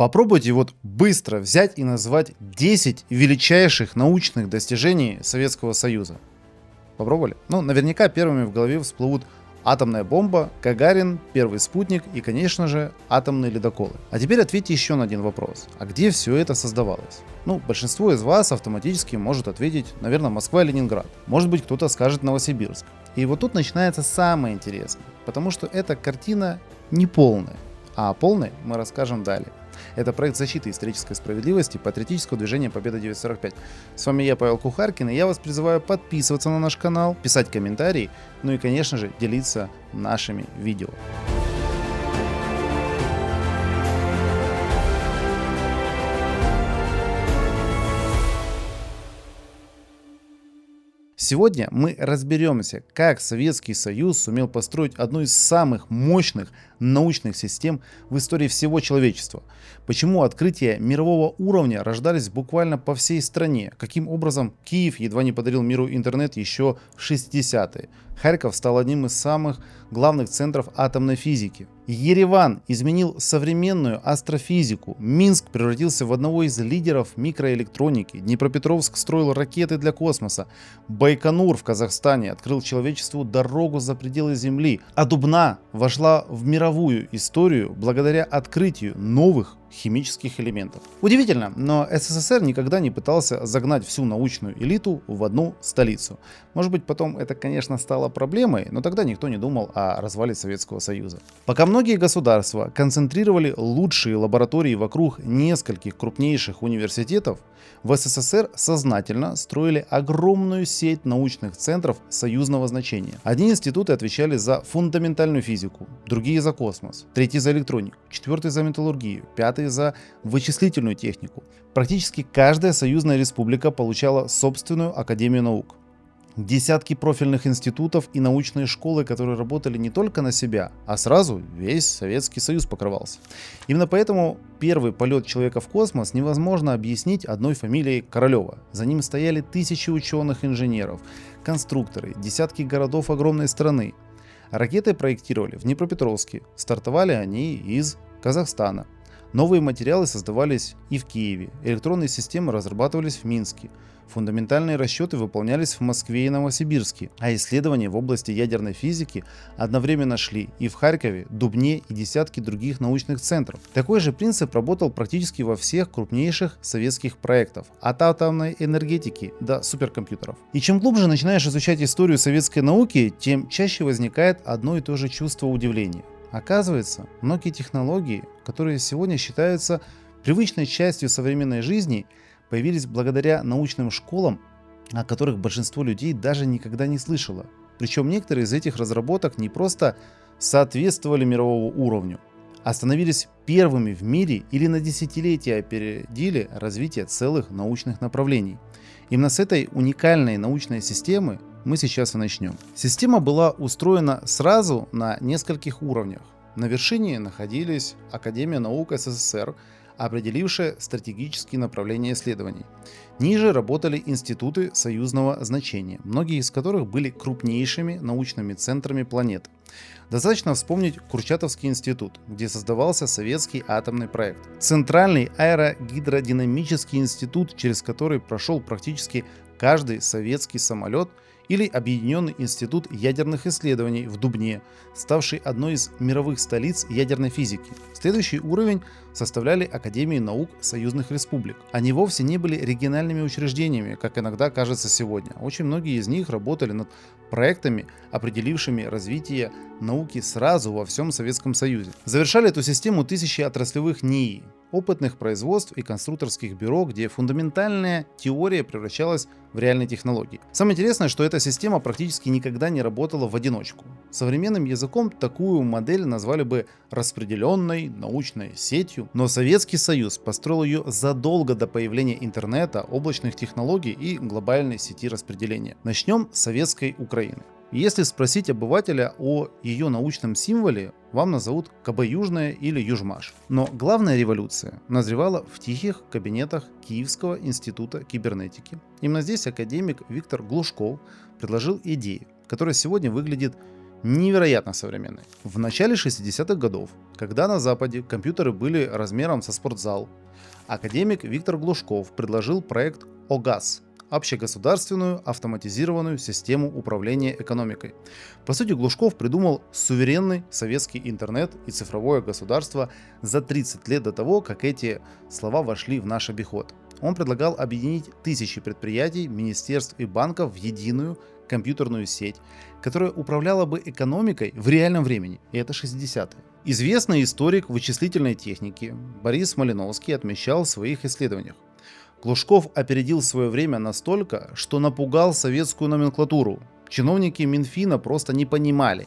Попробуйте вот быстро взять и назвать 10 величайших научных достижений Советского Союза. Попробовали? Ну, наверняка первыми в голове всплывут атомная бомба, Гагарин, первый спутник и, конечно же, атомные ледоколы. А теперь ответьте еще на один вопрос. А где все это создавалось? Ну, большинство из вас автоматически может ответить, наверное, Москва и Ленинград. Может быть, кто-то скажет Новосибирск. И вот тут начинается самое интересное, потому что эта картина не полная. А о полной мы расскажем далее. Это проект защиты исторической справедливости патриотического движения Победа 945. С вами я, Павел Кухаркин, и я вас призываю подписываться на наш канал, писать комментарии, ну и, конечно же, делиться нашими видео. Сегодня мы разберемся, как Советский Союз сумел построить одну из самых мощных научных систем в истории всего человечества. Почему открытия мирового уровня рождались буквально по всей стране. Каким образом Киев едва не подарил миру интернет еще в 60-е. Харьков стал одним из самых главных центров атомной физики. Ереван изменил современную астрофизику. Минск превратился в одного из лидеров микроэлектроники. Днепропетровск строил ракеты для космоса. Байконур в Казахстане открыл человечеству дорогу за пределы Земли. А Дубна вошла в мировую историю благодаря открытию новых химических элементов. Удивительно, но СССР никогда не пытался загнать всю научную элиту в одну столицу. Может быть, потом это, конечно, стало проблемой, но тогда никто не думал о развале Советского Союза. Пока многие государства концентрировали лучшие лаборатории вокруг нескольких крупнейших университетов, в СССР сознательно строили огромную сеть научных центров союзного значения. Одни институты отвечали за фундаментальную физику, другие за космос, третий за электронику, четвертый за металлургию, пятый за вычислительную технику. Практически каждая союзная республика получала собственную академию наук. Десятки профильных институтов и научные школы, которые работали не только на себя, а сразу весь Советский Союз покрывался. Именно поэтому первый полет человека в космос невозможно объяснить одной фамилией Королева. За ним стояли тысячи ученых-инженеров, конструкторы, десятки городов огромной страны. Ракеты проектировали в Днепропетровске, стартовали они из Казахстана. Новые материалы создавались и в Киеве, электронные системы разрабатывались в Минске, фундаментальные расчеты выполнялись в Москве и Новосибирске, а исследования в области ядерной физики одновременно шли и в Харькове, Дубне и десятки других научных центров. Такой же принцип работал практически во всех крупнейших советских проектах, от атомной энергетики до суперкомпьютеров. И чем глубже начинаешь изучать историю советской науки, тем чаще возникает одно и то же чувство удивления. Оказывается, многие технологии, которые сегодня считаются привычной частью современной жизни, появились благодаря научным школам, о которых большинство людей даже никогда не слышало. Причем некоторые из этих разработок не просто соответствовали мировому уровню, а становились первыми в мире или на десятилетия опередили развитие целых научных направлений. Именно с этой уникальной научной системы мы сейчас и начнем. Система была устроена сразу на нескольких уровнях. На вершине находились Академия наук СССР, определившая стратегические направления исследований. Ниже работали институты союзного значения, многие из которых были крупнейшими научными центрами планеты. Достаточно вспомнить Курчатовский институт, где создавался советский атомный проект. Центральный аэрогидродинамический институт, через который прошел практически каждый советский самолет, или Объединенный институт ядерных исследований в Дубне, ставший одной из мировых столиц ядерной физики. Следующий уровень составляли Академии наук союзных республик. Они вовсе не были региональными учреждениями, как иногда кажется сегодня. Очень многие из них работали над проектами, определившими развитие науки сразу во всем Советском Союзе. Завершали эту систему тысячи отраслевых НИИ, опытных производств и конструкторских бюро, где фундаментальная теория превращалась в реальные технологии. Самое интересное, что эта система практически никогда не работала в одиночку. Современным языком такую модель назвали бы распределенной научной сетью, но Советский Союз построил ее задолго до появления интернета, облачных технологий и глобальной сети распределения. Начнем с советской Украины. Если спросить обывателя о ее научном символе, вам назовут КБ-Южная или Южмаш. Но главная революция назревала в тихих кабинетах Киевского института кибернетики. Именно здесь академик Виктор Глушков предложил идею, которая сегодня выглядит невероятно современной. В начале 60-х годов, когда на Западе компьютеры были размером со спортзал, академик Виктор Глушков предложил проект ОГАЗ – общегосударственную автоматизированную систему управления экономикой. По сути, Глушков придумал суверенный советский интернет и цифровое государство за 30 лет до того, как эти слова вошли в наш обиход. Он предлагал объединить тысячи предприятий, министерств и банков в единую компьютерную сеть, которая управляла бы экономикой в реальном времени, и это 60-е. Известный историк вычислительной техники Борис Малиновский отмечал в своих исследованиях: Глушков опередил свое время настолько, что напугал советскую номенклатуру. Чиновники Минфина просто не понимали,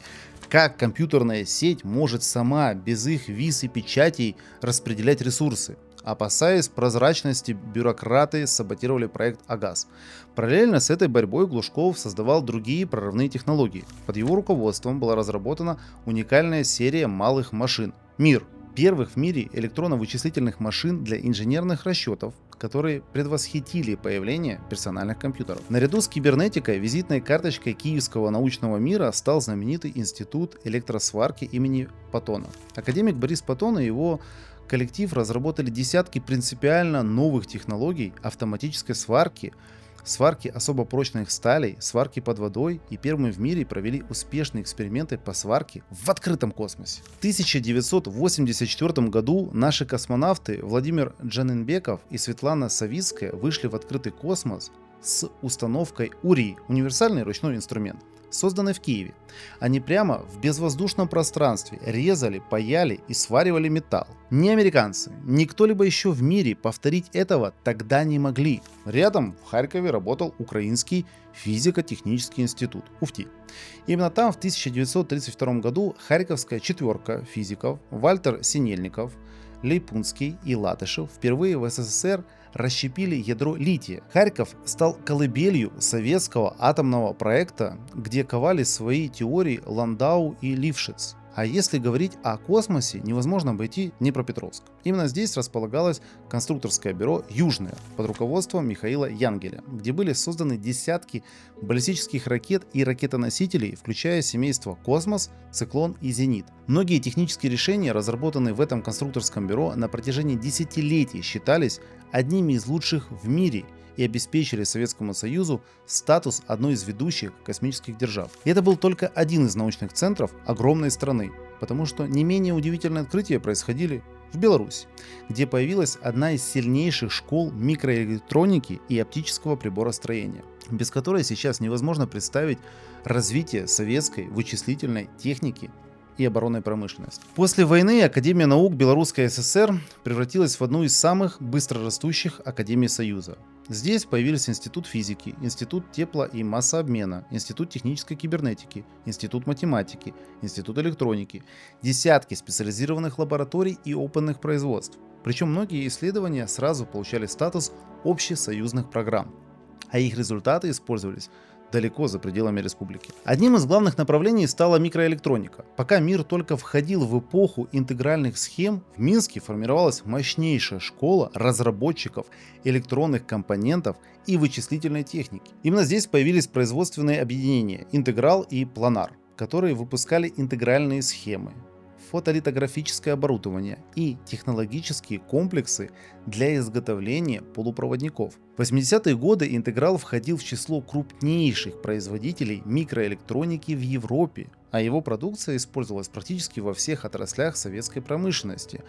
как компьютерная сеть может сама, без их виз и печатей, распределять ресурсы. Опасаясь прозрачности, бюрократы саботировали проект ОГАЗ. Параллельно с этой борьбой Глушков создавал другие прорывные технологии. Под его руководством была разработана уникальная серия малых машин «Мир», первых в мире электронно-вычислительных машин для инженерных расчетов, которые предвосхитили появление персональных компьютеров. Наряду с кибернетикой визитной карточкой киевского научного мира стал знаменитый институт электросварки имени Паттона. Академик Борис Паттон и его коллектив разработали десятки принципиально новых технологий автоматической сварки, сварки особо прочных сталей, сварки под водой, и первыми в мире провели успешные эксперименты по сварке в открытом космосе. В 1984 году наши космонавты Владимир Джаненбеков и Светлана Савицкая вышли в открытый космос с установкой УРИ – универсальный ручной инструмент, созданной в Киеве. Они прямо в безвоздушном пространстве резали, паяли и сваривали металл. Ни американцы, ни кто-либо еще в мире повторить этого тогда не могли. Рядом в Харькове работал Украинский физико-технический институт УФТИ. Именно там в 1932 году харьковская четверка физиков Вальтер Синельников, Лейпунский и Латышев впервые в СССР расщепили ядро лития. Харьков стал колыбелью советского атомного проекта, где ковали свои теории Ландау и Лившиц. А если говорить о космосе, невозможно обойти Днепропетровск. Именно здесь располагалось конструкторское бюро «Южное» под руководством Михаила Янгеля, где были созданы десятки баллистических ракет и ракетоносителей, включая семейство «Космос», «Циклон» и «Зенит». Многие технические решения, разработанные в этом конструкторском бюро, на протяжении десятилетий считались одними из лучших в мире и обеспечили Советскому Союзу статус одной из ведущих космических держав. И это был только один из научных центров огромной страны, потому что не менее удивительные открытия происходили в Беларуси, где появилась одна из сильнейших школ микроэлектроники и оптического приборостроения, без которой сейчас невозможно представить развитие советской вычислительной техники и оборонной промышленности. После войны Академия наук Белорусской ССР превратилась в одну из самых быстрорастущих академий Союза. Здесь появились Институт физики, Институт тепло- и массообмена, Институт технической кибернетики, Институт математики, Институт электроники, десятки специализированных лабораторий и опытных производств. Причем многие исследования сразу получали статус общесоюзных программ, а их результаты использовались далеко за пределами республики. Одним из главных направлений стала микроэлектроника. Пока мир только входил в эпоху интегральных схем, в Минске формировалась мощнейшая школа разработчиков электронных компонентов и вычислительной техники. Именно здесь появились производственные объединения «Интеграл» и «Планар», которые выпускали интегральные схемы, фотолитографическое оборудование и технологические комплексы для изготовления полупроводников. В 80-е годы Интеграл входил в число крупнейших производителей микроэлектроники в Европе, а его продукция использовалась практически во всех отраслях советской промышленности,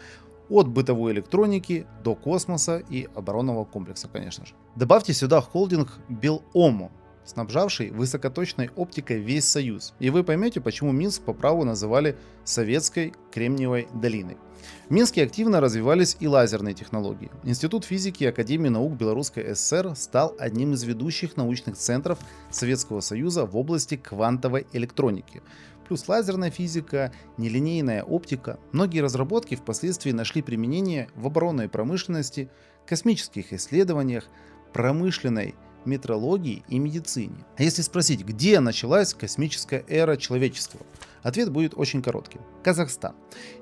от бытовой электроники до космоса и оборонного комплекса, конечно же. Добавьте сюда холдинг Беломо, снабжавший высокоточной оптикой весь Союз. И вы поймете, почему Минск по праву называли Советской Кремниевой долиной. В Минске активно развивались и лазерные технологии. Институт физики Академии наук Белорусской ССР стал одним из ведущих научных центров Советского Союза в области квантовой электроники. Плюс лазерная физика, нелинейная оптика. Многие разработки впоследствии нашли применение в оборонной промышленности, космических исследованиях, промышленной метрологии и медицине. А если спросить, где началась космическая эра человечества? Ответ будет очень коротким. Казахстан.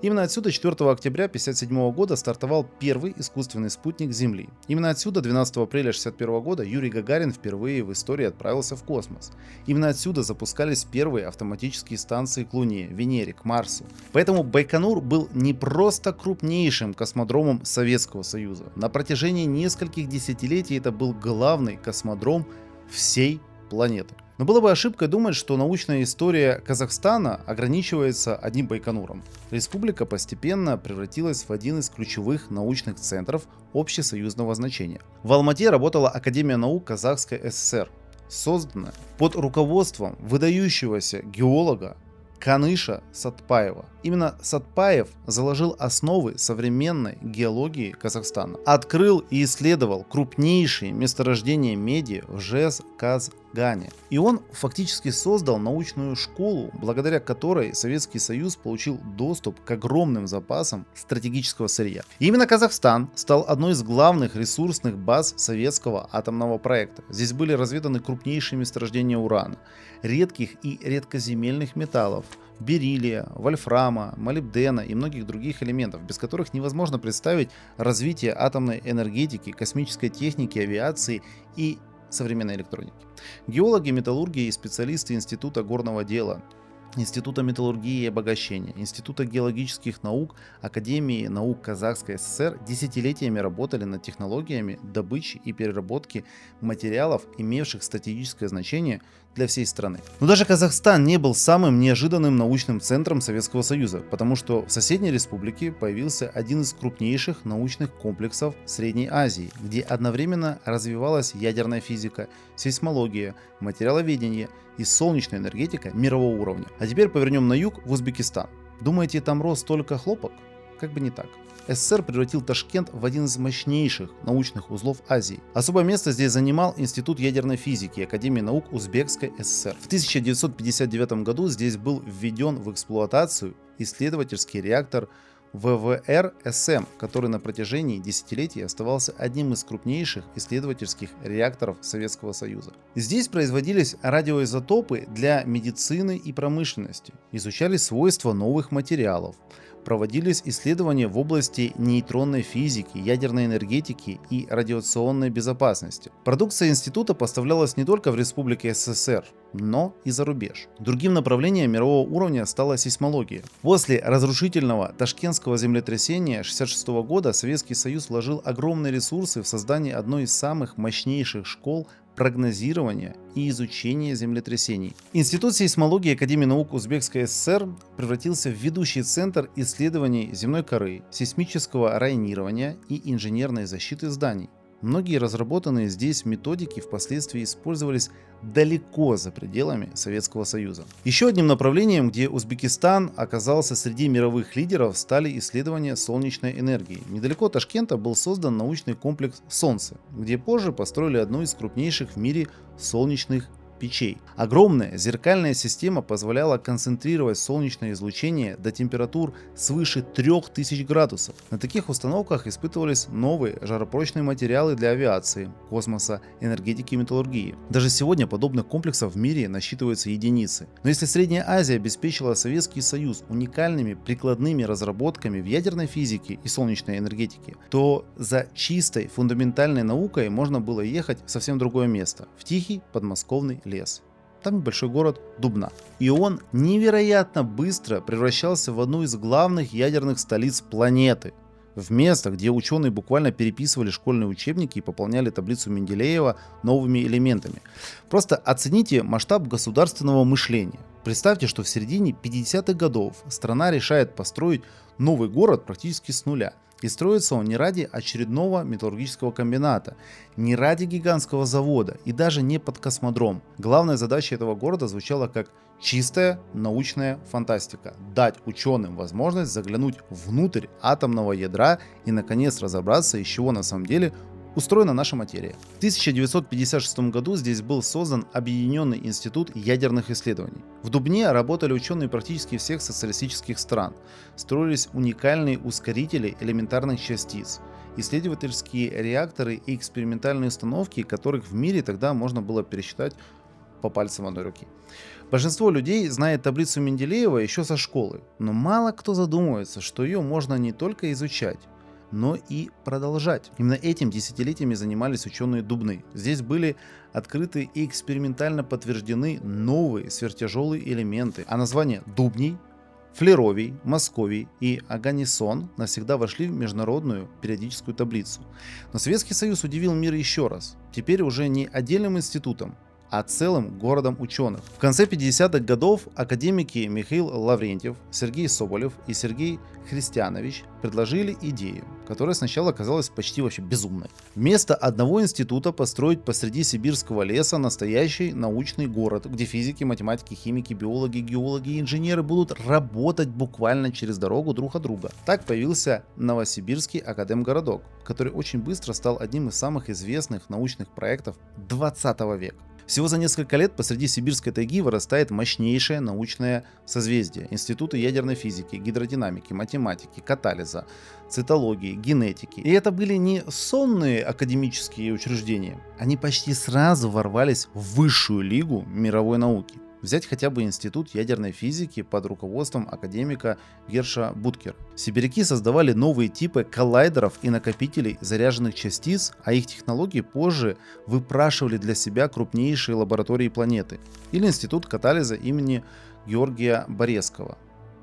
Именно отсюда 4 октября 1957 года стартовал первый искусственный спутник Земли. Именно отсюда 12 апреля 1961 года Юрий Гагарин впервые в истории отправился в космос. Именно отсюда запускались первые автоматические станции к Луне, Венере, к Марсу. Поэтому Байконур был не просто крупнейшим космодромом Советского Союза. На протяжении нескольких десятилетий это был главный космодром всей планеты. Но было бы ошибкой думать, что научная история Казахстана ограничивается одним Байконуром. Республика постепенно превратилась в один из ключевых научных центров общесоюзного значения. В Алмате работала Академия наук Казахской ССР, созданная под руководством выдающегося геолога Каныша Сатпаева. Именно Сатпаев заложил основы современной геологии Казахстана. Открыл и исследовал крупнейшие месторождения меди в Жезказгане. И он фактически создал научную школу, благодаря которой Советский Союз получил доступ к огромным запасам стратегического сырья. И именно Казахстан стал одной из главных ресурсных баз советского атомного проекта. Здесь были разведаны крупнейшие месторождения урана, редких и редкоземельных металлов, бериллия, вольфрама, молибдена и многих других элементов, без которых невозможно представить развитие атомной энергетики, космической техники, авиации и современной электроники. Геологи, металлурги и специалисты Института горного дела, Института металлургии и обогащения, Института геологических наук, Академии наук Казахской ССР десятилетиями работали над технологиями добычи и переработки материалов, имевших стратегическое значение для всей страны. Но даже Казахстан не был самым неожиданным научным центром Советского Союза, потому что в соседней республике появился один из крупнейших научных комплексов Средней Азии, где одновременно развивалась ядерная физика, сейсмология, материаловедение и солнечная энергетика мирового уровня. А теперь повернем на юг, в Узбекистан. Думаете, там рос только хлопок? Как бы не так. СССР превратил Ташкент в один из мощнейших научных узлов Азии. Особое место здесь занимал Институт ядерной физики Академии наук Узбекской ССР. В 1959 году здесь был введен в эксплуатацию исследовательский реактор ВВР-СМ, который на протяжении десятилетий оставался одним из крупнейших исследовательских реакторов Советского Союза. Здесь производились радиоизотопы для медицины и промышленности, изучались свойства новых материалов, проводились исследования в области нейтронной физики, ядерной энергетики и радиационной безопасности. Продукция института поставлялась не только в Республике СССР, но и за рубеж. Другим направлением мирового уровня стала сейсмология. После разрушительного ташкентского землетрясения 1966 года Советский Союз вложил огромные ресурсы в создание одной из самых мощнейших школ прогнозирования и изучения землетрясений. Институт сейсмологии Академии наук Узбекской ССР превратился в ведущий центр исследований земной коры, сейсмического районирования и инженерной защиты зданий. Многие разработанные здесь методики впоследствии использовались далеко за пределами Советского Союза. Еще одним направлением, где Узбекистан оказался среди мировых лидеров, стали исследования солнечной энергии. Недалеко от Ташкента был создан научный комплекс «Солнце», где позже построили одну из крупнейших в мире солнечных печей. Огромная зеркальная система позволяла концентрировать солнечное излучение до температур свыше 3000 градусов. На таких установках испытывались новые жаропрочные материалы для авиации, космоса, энергетики и металлургии. Даже сегодня подобных комплексов в мире насчитываются единицы. Но если Средняя Азия обеспечила Советский Союз уникальными прикладными разработками в ядерной физике и солнечной энергетике, то за чистой фундаментальной наукой можно было ехать в совсем другое место – в тихий подмосковный лес. Там небольшой город Дубна. И он невероятно быстро превращался в одну из главных ядерных столиц планеты. В место, где ученые буквально переписывали школьные учебники и пополняли таблицу Менделеева новыми элементами. Просто оцените масштаб государственного мышления. Представьте, что в середине 50-х годов страна решает построить новый город практически с нуля. И строится он не ради очередного металлургического комбината, не ради гигантского завода и даже не под космодром. Главная задача этого города звучала как чистая научная фантастика. Дать ученым возможность заглянуть внутрь атомного ядра и наконец разобраться, из чего на самом деле устроена наша материя. В 1956 году здесь был создан Объединенный институт ядерных исследований. В Дубне работали ученые практически всех социалистических стран. Строились уникальные ускорители элементарных частиц, исследовательские реакторы и экспериментальные установки, которых в мире тогда можно было пересчитать по пальцам одной руки. Большинство людей знает таблицу Менделеева еще со школы, но мало кто задумывается, что ее можно не только изучать, но и продолжать. Именно этим десятилетиями занимались ученые Дубны. Здесь были открыты и экспериментально подтверждены новые сверхтяжелые элементы, а названия дубний, флеровий, московий и аганисон навсегда вошли в международную периодическую таблицу. Но Советский Союз удивил мир еще раз. Теперь уже не отдельным институтом, а целым городом ученых. В конце 50-х годов академики Михаил Лаврентьев, Сергей Соболев и Сергей Христианович предложили идею, которая сначала казалась почти вообще безумной. Вместо одного института построить посреди сибирского леса настоящий научный город, где физики, математики, химики, биологи, геологи и инженеры будут работать буквально через дорогу друг от друга. Так появился Новосибирский академгородок, который очень быстро стал одним из самых известных научных проектов 20 века. Всего за несколько лет посреди сибирской тайги вырастает мощнейшее научное созвездие. Институты ядерной физики, гидродинамики, математики, катализа, цитологии, генетики. И это были не сонные академические учреждения. Они почти сразу ворвались в высшую лигу мировой науки. Взять хотя бы Институт ядерной физики под руководством академика Герша Буткера. Сибиряки создавали новые типы коллайдеров и накопителей заряженных частиц, а их технологии позже выпрашивали для себя крупнейшие лаборатории планеты. Или Институт катализа имени Георгия Борецкого.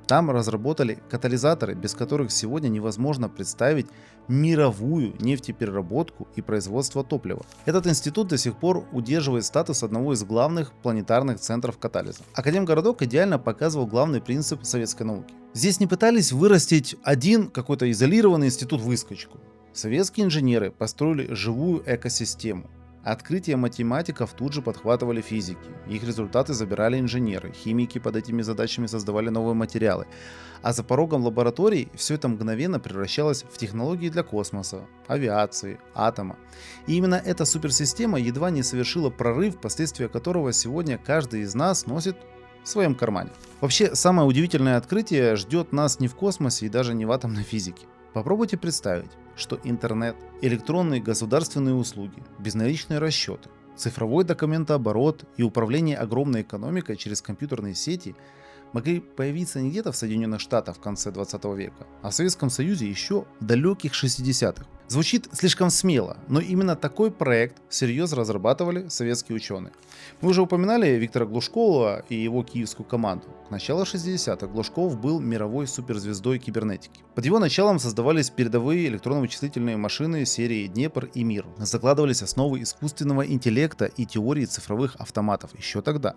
Там разработали катализаторы, без которых сегодня невозможно представить мировую нефтепереработку и производство топлива. Этот институт до сих пор удерживает статус одного из главных планетарных центров катализа. Академгородок идеально показывал главный принцип советской науки. Здесь не пытались вырастить один какой-то изолированный институт-выскочку. Советские инженеры построили живую экосистему. Открытия математиков тут же подхватывали физики. Их результаты забирали инженеры. Химики под этими задачами создавали новые материалы. А за порогом лабораторий все это мгновенно превращалось в технологии для космоса, авиации, атома. И именно эта суперсистема едва не совершила прорыв, последствия которого сегодня каждый из нас носит в своем кармане. Вообще, самое удивительное открытие ждет нас не в космосе и даже не в атомной физике. Попробуйте представить, что интернет, электронные государственные услуги, безналичные расчеты, цифровой документооборот и управление огромной экономикой через компьютерные сети могли появиться не где-то в Соединенных Штатах в конце 20 века, а в Советском Союзе еще в далеких 60-х. Звучит слишком смело, но именно такой проект всерьез разрабатывали советские ученые. Мы уже упоминали Виктора Глушкова и его киевскую команду. К началу 60-х Глушков был мировой суперзвездой кибернетики. Под его началом создавались передовые электронно-вычислительные машины серии Днепр и Мир. Закладывались основы искусственного интеллекта и теории цифровых автоматов еще тогда.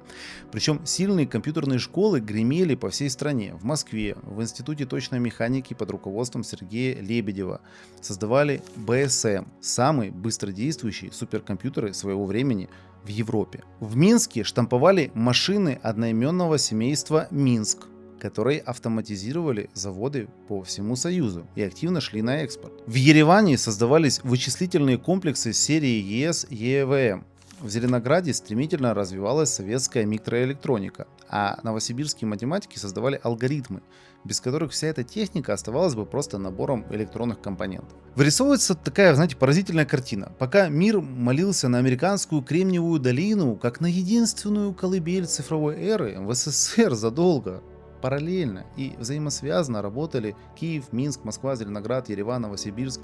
Причем сильные компьютерные школы гремели по всей стране. В Москве, в Институте точной механики под руководством Сергея Лебедева создавали БСМ, самые быстродействующие суперкомпьютеры своего времени в Европе. В Минске штамповали машины одноименного семейства Минск, которые автоматизировали заводы по всему Союзу и активно шли на экспорт. В Ереване создавались вычислительные комплексы серии ЕС ЕВМ. В Зеленограде стремительно развивалась советская микроэлектроника, а новосибирские математики создавали алгоритмы, без которых вся эта техника оставалась бы просто набором электронных компонентов. Вырисовывается такая, знаете, поразительная картина. Пока мир молился на американскую Кремниевую долину, как на единственную колыбель цифровой эры, в СССР задолго, параллельно и взаимосвязанно работали Киев, Минск, Москва, Зеленоград, Ереван, Новосибирск.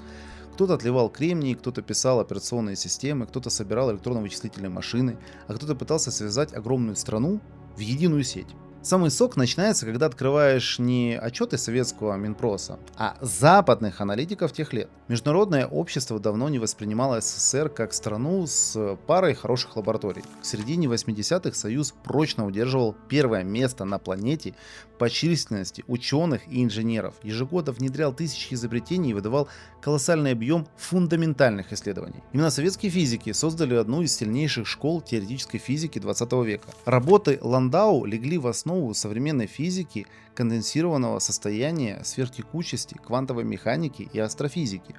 Кто-то отливал кремний, кто-то писал операционные системы, кто-то собирал электронно-вычислительные машины, а кто-то пытался связать огромную страну в единую сеть. Самый сок начинается, когда открываешь не отчеты советского Минпроса, а западных аналитиков тех лет. Международное общество давно не воспринимало СССР как страну с парой хороших лабораторий. К середине 80-х Союз прочно удерживал первое место на планете по численности ученых и инженеров. Ежегодно внедрял тысячи изобретений и выдавал колоссальный объем фундаментальных исследований. Именно советские физики создали одну из сильнейших школ теоретической физики 20 века. Работы Ландау легли в основу современной физики, конденсированного состояния, сверхтекучести, квантовой механики и астрофизики.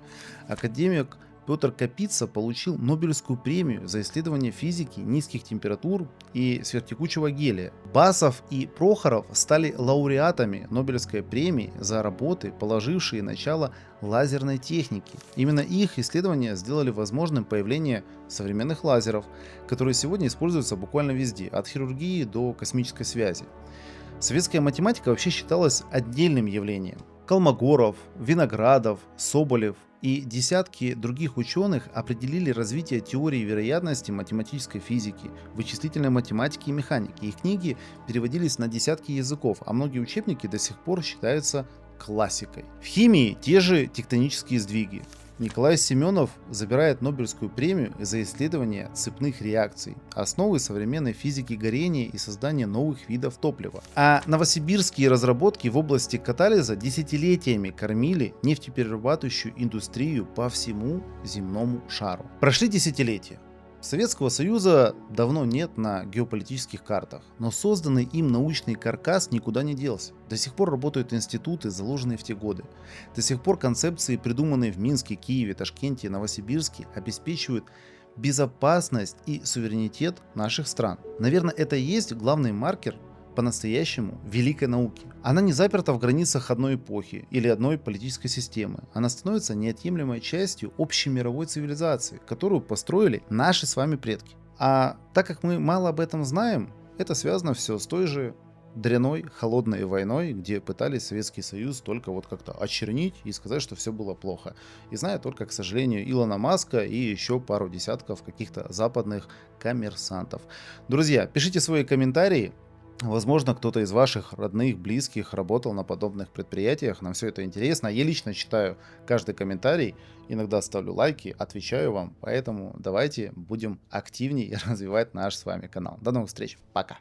Академик Петр Капица получил Нобелевскую премию за исследование физики низких температур и сверхтекучего гелия. Басов и Прохоров стали лауреатами Нобелевской премии за работы, положившие начало лазерной техники. Именно их исследования сделали возможным появление современных лазеров, которые сегодня используются буквально везде, от хирургии до космической связи. Советская математика вообще считалась отдельным явлением. Колмогоров, Виноградов, Соболев и десятки других ученых определили развитие теории вероятности математической физики, вычислительной математики и механики. Их книги переводились на десятки языков, а многие учебники до сих пор считаются классикой. В химии те же тектонические сдвиги. Николай Семенов забирает Нобелевскую премию за исследование цепных реакций, основы современной физики горения и создания новых видов топлива. А новосибирские разработки в области катализа десятилетиями кормили нефтеперерабатывающую индустрию по всему земному шару. Прошли десятилетия. Советского Союза давно нет на геополитических картах, но созданный им научный каркас никуда не делся. До сих пор работают институты, заложенные в те годы. До сих пор концепции, придуманные в Минске, Киеве, Ташкенте и Новосибирске, обеспечивают безопасность и суверенитет наших стран. Наверное, это и есть главный маркер по-настоящему великой науки. Она не заперта в границах одной эпохи или одной политической системы. Она становится неотъемлемой частью общей мировой цивилизации, которую построили наши с вами предки. А так как мы мало об этом знаем, это связано все с той же дряной холодной войной, где пытались Советский Союз только вот как-то очернить и сказать, что все было плохо. И знаю только, к сожалению, Илона Маска и еще пару десятков каких-то западных коммерсантов. Друзья, пишите свои комментарии. Возможно, кто-то из ваших родных, близких работал на подобных предприятиях. Нам все это интересно. Я лично читаю каждый комментарий, иногда ставлю лайки, отвечаю вам. Поэтому давайте будем активнее развивать наш с вами канал. До новых встреч. Пока.